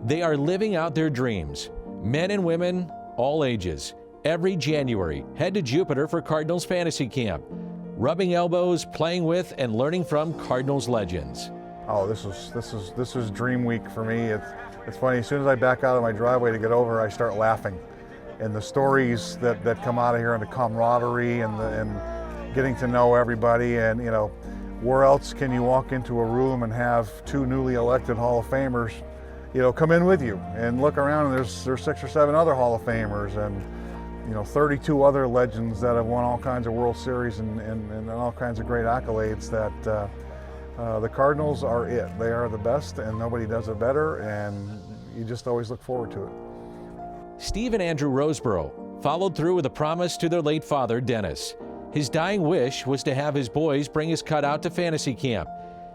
They are living out their dreams. Men and women, all ages. Every January, head to Jupiter for Cardinals Fantasy Camp. Rubbing elbows, playing with, and learning from Cardinals legends. Oh, this is dream week for me. It's funny, as soon as I back out of my driveway to get over, I start laughing. And the stories that come out of here, and the camaraderie, and getting to know everybody, and where else can you walk into a room and have two newly elected Hall of Famers, come in with you and look around, and there's 6 or 7 other Hall of Famers, and 32 other legends that have won all kinds of World Series and all kinds of great accolades. That the Cardinals are it. They are the best, and nobody does it better, and you just always look forward to it. Steve and Andrew Roseborough followed through with a promise to their late father, Dennis. His dying wish was to have his boys bring his cutout to fantasy camp.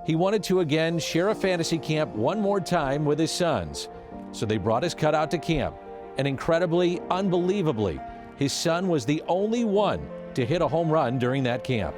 He wanted to again share a fantasy camp one more time with his sons. So they brought his cutout to camp. And incredibly, unbelievably, his son was the only one to hit a home run during that camp.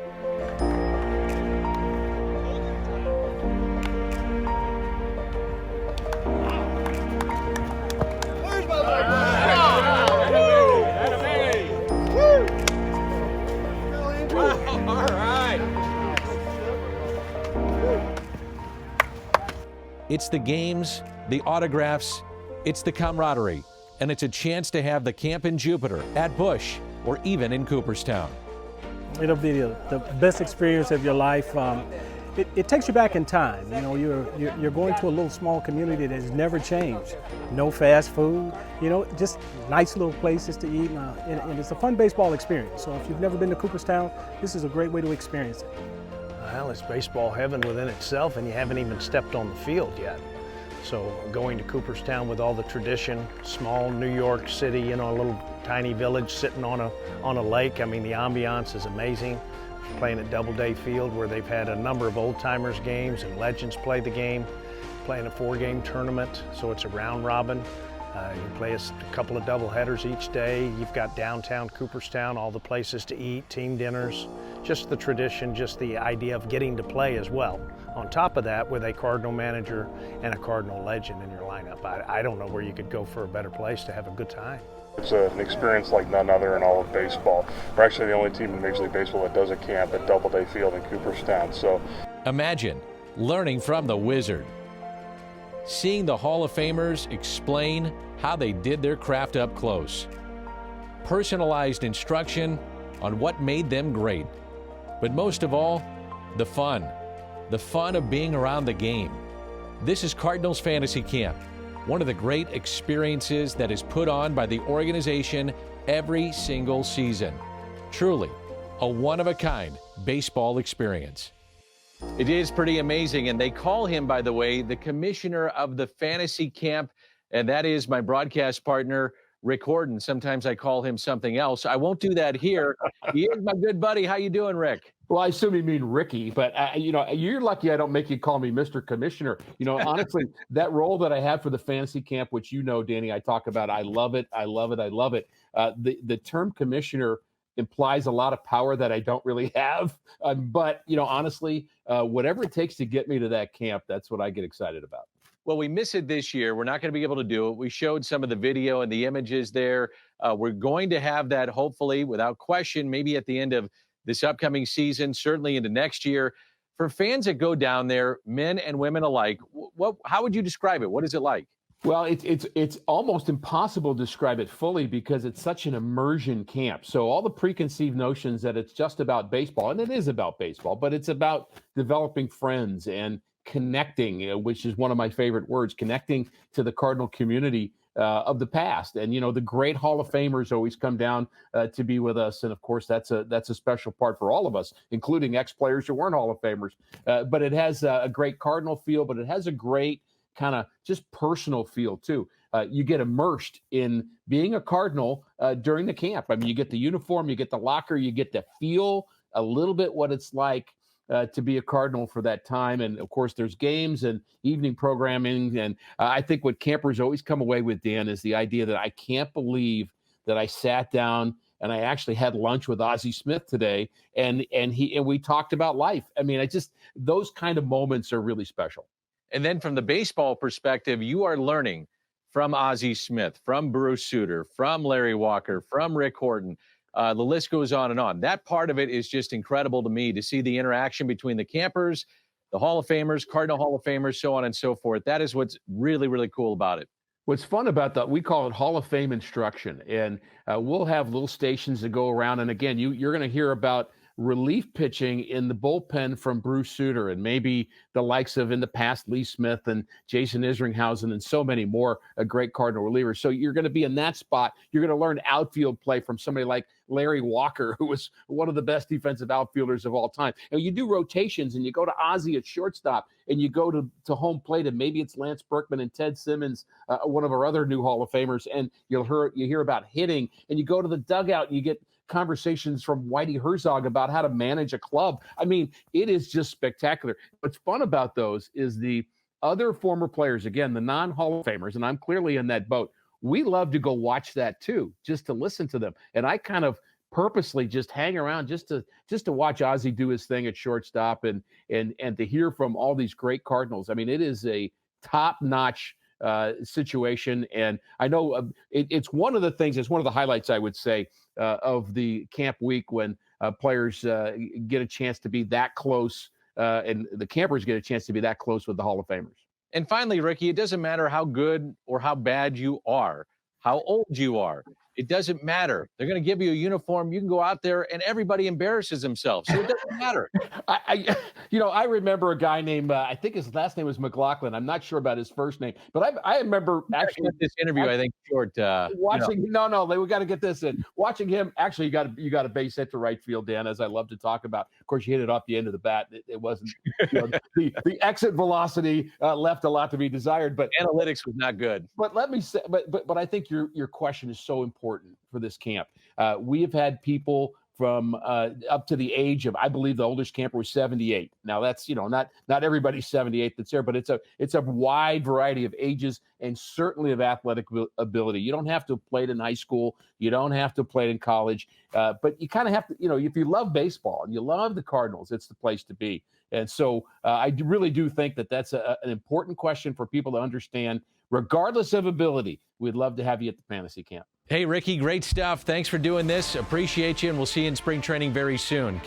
It's the games, the autographs, it's the camaraderie, and it's a chance to have the camp in Jupiter, at Busch, or even in Cooperstown. It'll be the best experience of your life. It takes you back in time. You're going to a little small community that has never changed. No fast food, just nice little places to eat, and it's a fun baseball experience. So if you've never been to Cooperstown, this is a great way to experience it. Well, it's baseball heaven within itself, and you haven't even stepped on the field yet. So going to Cooperstown with all the tradition, small New York City, a little tiny village sitting on a lake. I mean, the ambiance is amazing. Playing at Doubleday Field, where they've had a number of old-timers games and legends play the game. Playing a 4-game tournament, so it's a round robin. You play a couple of double headers each day. You've got downtown Cooperstown, all the places to eat, team dinners, just the tradition, just the idea of getting to play as well. On top of that, with a Cardinal manager and a Cardinal legend in your lineup, I don't know where you could go for a better place to have a good time. It's an experience like none other in all of baseball. We're actually the only team in Major League Baseball that does a camp at Doubleday Field in Cooperstown. So, imagine learning from the Wizard, seeing the Hall of Famers explain how they did their craft up close, personalized instruction on what made them great, but most of all, the fun of being around the game. This is Cardinals Fantasy Camp, one of the great experiences that is put on by the organization every single season. Truly, a one-of-a-kind baseball experience. It is pretty amazing, and they call him, by the way, the commissioner of the fantasy camp, and that is my broadcast partner, Rick Horton. Sometimes I call him something else. I won't do that here. He is my good buddy. How you doing, Rick? Well, I assume you mean Ricky, but you're lucky I don't make you call me Mr. Commissioner. Honestly, that role that I have for the fantasy camp, which Danny, I talk about, I love it. I love it. I love it. The term commissioner implies a lot of power that I don't really have. But honestly, whatever it takes to get me to that camp, that's what I get excited about. Well, we miss it this year. We're not going to be able to do it. We showed some of the video and the images there. We're going to have that, hopefully, without question, maybe at the end of this upcoming season, certainly into next year. For fans that go down there, men and women alike, how would you describe it? What is it like? Well, it's almost impossible to describe it fully because it's such an immersion camp. So all the preconceived notions that it's just about baseball, and it is about baseball, but it's about developing friends and connecting, which is one of my favorite words, connecting to the Cardinal community of the past. And, the great Hall of Famers always come down to be with us. And of course, that's a special part for all of us, including ex-players who weren't Hall of Famers. But it has a great Cardinal feel, but it has a great kind of just personal feel too. You get immersed in being a Cardinal during the camp. I mean, you get the uniform, you get the locker, you get to feel a little bit what it's like to be a Cardinal for that time. And of course, there's games and evening programming. And I think what campers always come away with, Dan, is the idea that I can't believe that I sat down and I actually had lunch with Ozzie Smith today, and we talked about life. I mean, those kind of moments are really special. And then from the baseball perspective, you are learning from Ozzie Smith, from Bruce Sutter, from Larry Walker, from Rick Horton. The list goes on and on. That part of it is just incredible to me, to see the interaction between the campers, the Hall of Famers, Cardinal Hall of Famers, so on and so forth. That is what's really, really cool about it. What's fun about that, we call it Hall of Fame instruction, and we'll have little stations that go around. And again, you're going to hear about relief pitching in the bullpen from Bruce Sutter, and maybe the likes of, in the past, Lee Smith and Jason Isringhausen and so many more great Cardinal relievers. So you're going to be in that spot. You're going to learn outfield play from somebody like Larry Walker, who was one of the best defensive outfielders of all time. And you do rotations, and you go to Ozzie at shortstop, and you go to home plate, and maybe it's Lance Berkman and Ted Simmons, one of our other new Hall of Famers, and you hear about hitting, and you go to the dugout, and you get conversations from Whitey Herzog about how to manage a club. I mean, it is just spectacular. What's fun about those is the other former players, again, the non-Hall of Famers, and I'm clearly in that boat. We love to go watch that too, just to listen to them. And I kind of purposely just hang around just to watch Ozzie do his thing at shortstop and to hear from all these great Cardinals. I mean, it is a top-notch situation. And I know it's one of the things, it's one of the highlights, I would say, of the camp week, when players get a chance to be that close, and the campers get a chance to be that close with the Hall of Famers. And finally, Ricky, it doesn't matter how good or how bad you are, how old you are. It doesn't matter. They're going to give you a uniform. You can go out there, and everybody embarrasses themselves. So it doesn't matter. I remember a guy named, I think his last name was McLaughlin. I'm not sure about his first name, but I remember actually this interview. I think short. Watching, no, we got to get this in. Watching him, actually, you got a base hit to right field, Dan, as I love to talk about. Of course, you hit it off the end of the bat. It wasn't the exit velocity left a lot to be desired, but analytics was not good. But let me say, but I think your question is so important for this camp. We have had people from up to the age of, I believe the oldest camper was 78. Now that's, not everybody's 78 that's there, but it's a wide variety of ages and certainly of athletic ability. You don't have to play it in high school. You don't have to play it in college, but you kind of have to, if you love baseball and you love the Cardinals, it's the place to be. And so I really do think that that's an important question for people to understand, regardless of ability. We'd love to have you at the fantasy camp. Hey, Ricky, great stuff. Thanks for doing this. Appreciate you, and we'll see you in spring training very soon.